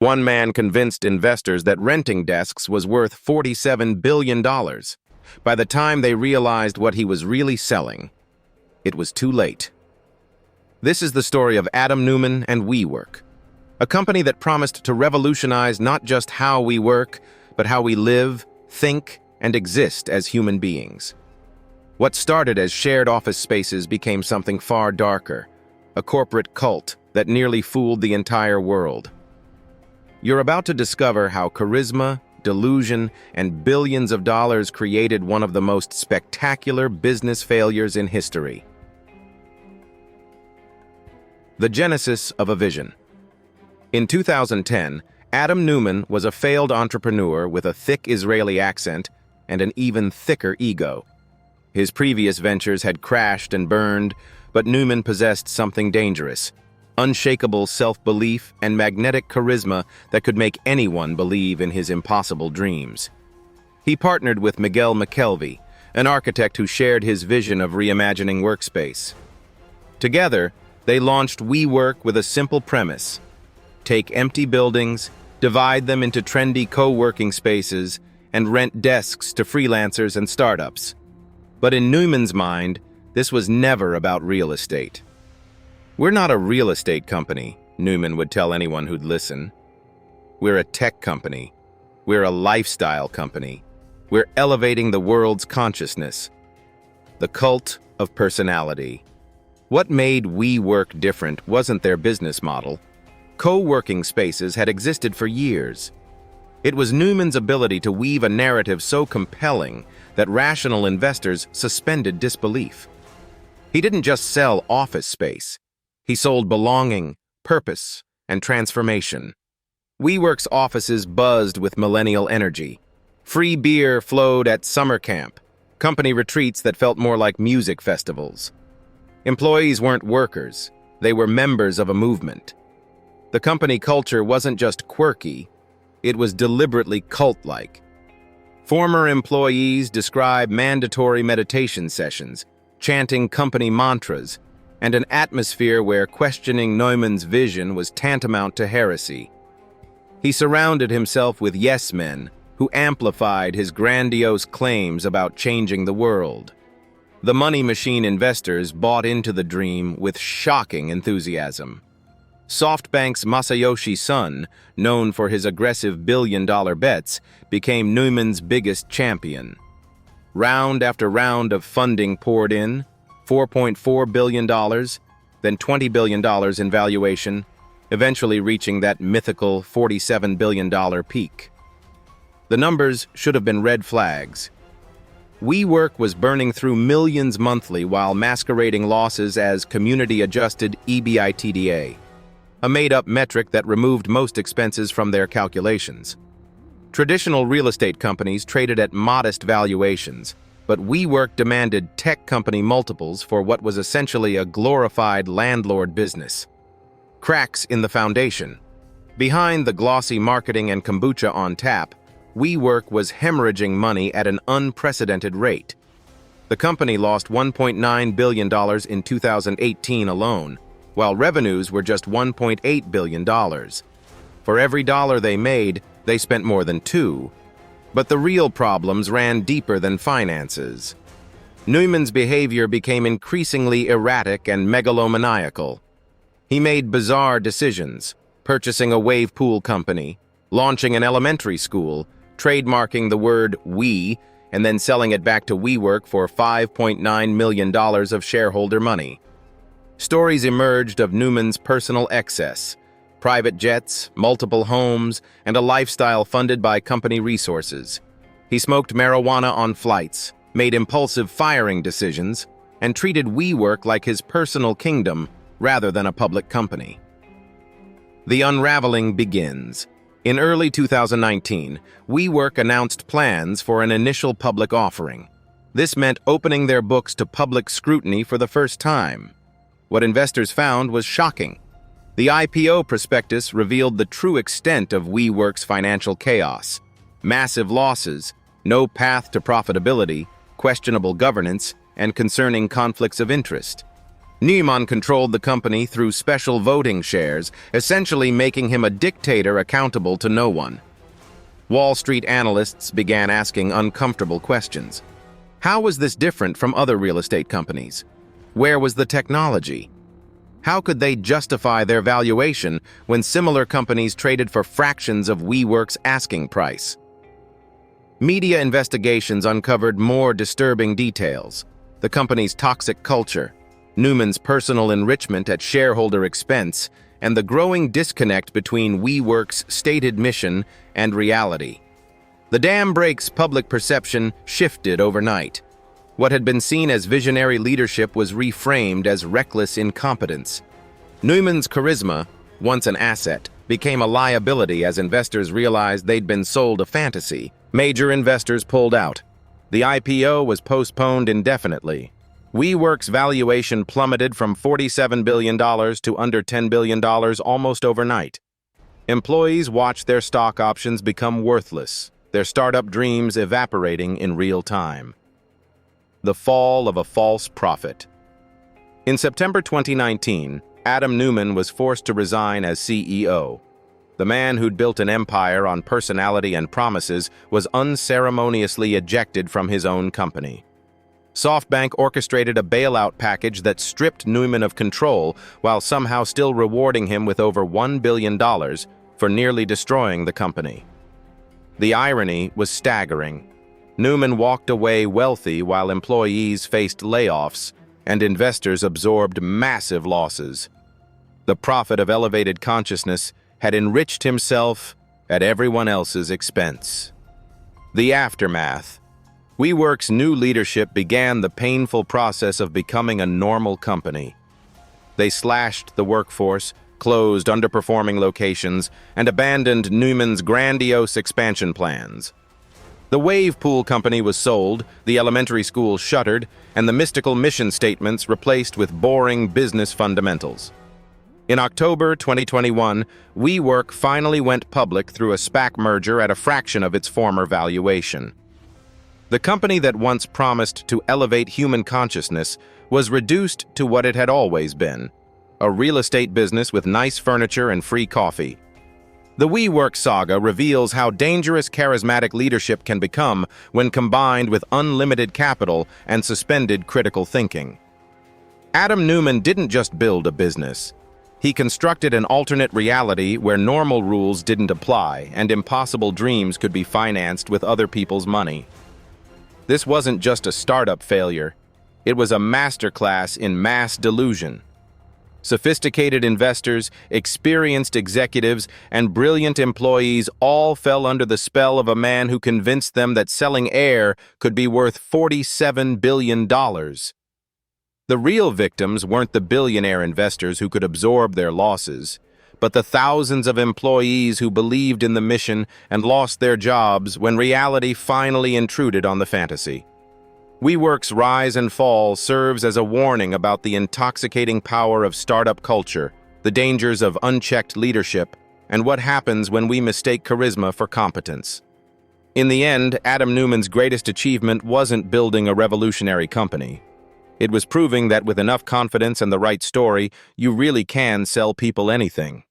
One man convinced investors that renting desks was worth $47 billion. By the time they realized what he was really selling, it was too late. This is the story of Adam Neumann and WeWork, a company that promised to revolutionize not just how we work, but how we live, think, and exist as human beings. What started as shared office spaces became something far darker, a corporate cult that nearly fooled the entire world. You're about to discover how charisma, delusion, and billions of dollars created one of the most spectacular business failures in history. The genesis of a vision. In 2010, Adam Neumann was a failed entrepreneur with a thick Israeli accent and an even thicker ego. His previous ventures had crashed and burned, but Neumann possessed something dangerous: unshakable self-belief and magnetic charisma that could make anyone believe in his impossible dreams. He partnered with Miguel McKelvey, an architect who shared his vision of reimagining workspace. Together, they launched WeWork with a simple premise: take empty buildings, divide them into trendy co-working spaces, and rent desks to freelancers and startups. But in Neumann's mind, this was never about real estate. "We're not a real estate company," Neumann would tell anyone who'd listen. "We're a tech company. We're a lifestyle company. We're elevating the world's consciousness." The cult of personality. What made WeWork different wasn't their business model. Co-working spaces had existed for years. It was Neumann's ability to weave a narrative so compelling that rational investors suspended disbelief. He didn't just sell office space. He sold belonging, purpose, and transformation. WeWork's offices buzzed with millennial energy. Free beer flowed at summer camp, company retreats that felt more like music festivals. Employees weren't workers, they were members of a movement. The company culture wasn't just quirky, it was deliberately cult-like. Former employees describe mandatory meditation sessions, chanting company mantras, and an atmosphere where questioning Neumann's vision was tantamount to heresy. He surrounded himself with yes-men who amplified his grandiose claims about changing the world. The money machine investors bought into the dream with shocking enthusiasm. SoftBank's Masayoshi Son, known for his aggressive billion-dollar bets, became Neumann's biggest champion. Round after round of funding poured in, $4.4 billion, then $20 billion in valuation, eventually reaching that mythical $47 billion peak. The numbers should have been red flags. WeWork was burning through millions monthly while masquerading losses as community-adjusted EBITDA, a made-up metric that removed most expenses from their calculations. Traditional real estate companies traded at modest valuations, but WeWork demanded tech company multiples for what was essentially a glorified landlord business. Cracks in the foundation. Behind the glossy marketing and kombucha on tap, WeWork was hemorrhaging money at an unprecedented rate. The company lost $1.9 billion in 2018 alone, while revenues were just $1.8 billion. For every dollar they made, they spent more than $2. But the real problems ran deeper than finances. Neumann's behavior became increasingly erratic and megalomaniacal. He made bizarre decisions, purchasing a wave pool company, launching an elementary school, trademarking the word "we," and then selling it back to WeWork for $5.9 million of shareholder money. Stories emerged of Neumann's personal excess: private jets, multiple homes, and a lifestyle funded by company resources. He smoked marijuana on flights, made impulsive firing decisions, and treated WeWork like his personal kingdom rather than a public company. The unraveling begins. In early 2019, WeWork announced plans for an initial public offering. This meant opening their books to public scrutiny for the first time. What investors found was shocking. The IPO prospectus revealed the true extent of WeWork's financial chaos: massive losses, no path to profitability, questionable governance, and concerning conflicts of interest. Neumann controlled the company through special voting shares, essentially making him a dictator accountable to no one. Wall Street analysts began asking uncomfortable questions. How was this different from other real estate companies? Where was the technology? How could they justify their valuation when similar companies traded for fractions of WeWork's asking price? Media investigations uncovered more disturbing details: the company's toxic culture, Neumann's personal enrichment at shareholder expense, and the growing disconnect between WeWork's stated mission and reality. The dam break's public perception shifted overnight. What had been seen as visionary leadership was reframed as reckless incompetence. Neumann's charisma, once an asset, became a liability as investors realized they'd been sold a fantasy. Major investors pulled out. The IPO was postponed indefinitely. WeWork's valuation plummeted from $47 billion to under $10 billion almost overnight. Employees watched their stock options become worthless, their startup dreams evaporating in real time. The fall of a false prophet. In September 2019, Adam Neumann was forced to resign as CEO. The man who'd built an empire on personality and promises was unceremoniously ejected from his own company. SoftBank orchestrated a bailout package that stripped Neumann of control while somehow still rewarding him with over $1 billion for nearly destroying the company. The irony was staggering. Neumann walked away wealthy while employees faced layoffs and investors absorbed massive losses. The prophet of elevated consciousness had enriched himself at everyone else's expense. The aftermath. WeWork's new leadership began the painful process of becoming a normal company. They slashed the workforce, closed underperforming locations, and abandoned Neumann's grandiose expansion plans. The wave pool company was sold, the elementary school shuttered, and the mystical mission statements replaced with boring business fundamentals. In October 2021, WeWork finally went public through a SPAC merger at a fraction of its former valuation. The company that once promised to elevate human consciousness was reduced to what it had always been: a real estate business with nice furniture and free coffee. The WeWork saga reveals how dangerous charismatic leadership can become when combined with unlimited capital and suspended critical thinking. Adam Neumann didn't just build a business. He constructed an alternate reality where normal rules didn't apply and impossible dreams could be financed with other people's money. This wasn't just a startup failure. It was a masterclass in mass delusion. Sophisticated investors, experienced executives, and brilliant employees all fell under the spell of a man who convinced them that selling air could be worth $47 billion. The real victims weren't the billionaire investors who could absorb their losses, but the thousands of employees who believed in the mission and lost their jobs when reality finally intruded on the fantasy. WeWork's rise and fall serves as a warning about the intoxicating power of startup culture, the dangers of unchecked leadership, and what happens when we mistake charisma for competence. In the end, Adam Neumann's greatest achievement wasn't building a revolutionary company. It was proving that with enough confidence and the right story, you really can sell people anything.